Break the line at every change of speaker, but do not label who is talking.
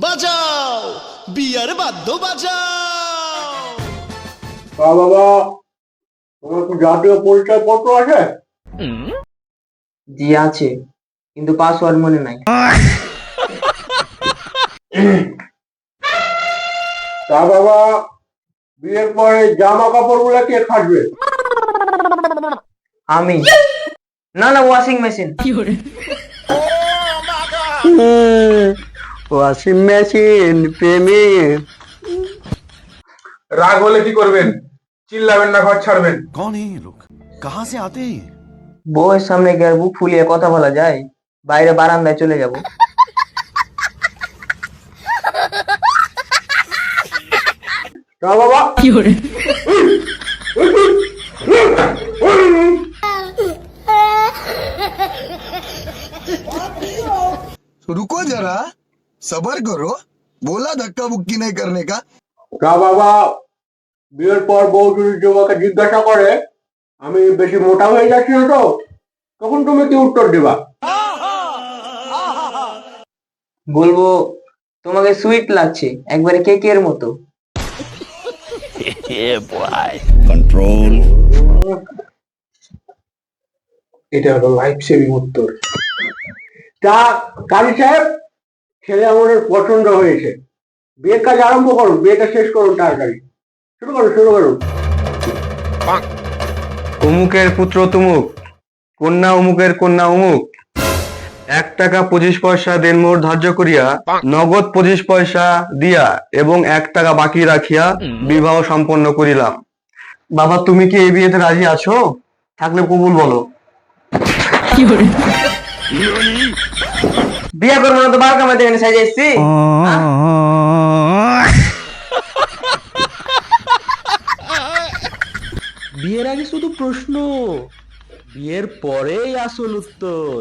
বাজাও বিয়ার বাদ্য বাজাও।
বাবা, তোমার কি জাতীয় পরিচয় পত্র আছে?
জি আছে, কিন্তু পাসওয়ার্ড মনে নাই।
তা বাবা, বিয়ের পরে জামা কাপড় গুলা কে খাটবে?
আমি না না, ওয়াশিং মেশিন।
ওয়াশিং মেশিন প্রেমে। রাগ হলে কি করবেন? চিল্লাবেন না, ঘর ছাড়বেন।
कौन है ये लोग, कहाँ से आते हैं?
বউয়ের সামনে গিয়ে আর বুক ফুলিয়ে কথা বলা যায়? বাইরে বারান্দায় চলে যাব।
তা বাবা,
रुको जरा, सबर करो, बोला धक्का मुक्की नहीं करने का।
তা বাবা, বিয়ের পর বউ যদি তোমাকে জিজ্ঞাসা করে আমি বেশি মোটা হয়ে যাচ্ছি না তো, তখন তুমি কি উত্তর দিবা?
বলবো তোমাকে সুইট লাগছে, একবারে কেকের মতো।
এটা হলো লাইফ সেভিং উত্তর। তা কাজী সাহেব, ছেলে আমাদের পছন্দ হয়েছে, বিয়ের কাজ আরম্ভ করুন, বিয়েটা শেষ করুন তাড়াতাড়ি। শুরু করুন, শুরু করুন।
অমুকের পুত্র তুমুক, কন্যা অমুকের কন্যা অমুক, 1 টাকা 25 পয়সা দেনমোহর ধার্য করিয়া নগদ 25 পয়সা দিয়া এবং 1 টাকা বাকি রাখিয়া বিবাহ সম্পন্ন করিলাম। বাবা, তুমি কি এই বিয়েতে রাজি আছো? থাকলে কবুল বলো।
বিয়ে করবো না তো বাল কামাতে এখানে সাজে এসছি?
বিয়ের আগে শুধু প্রশ্ন, বিয়ের পরেই আসল উত্তর।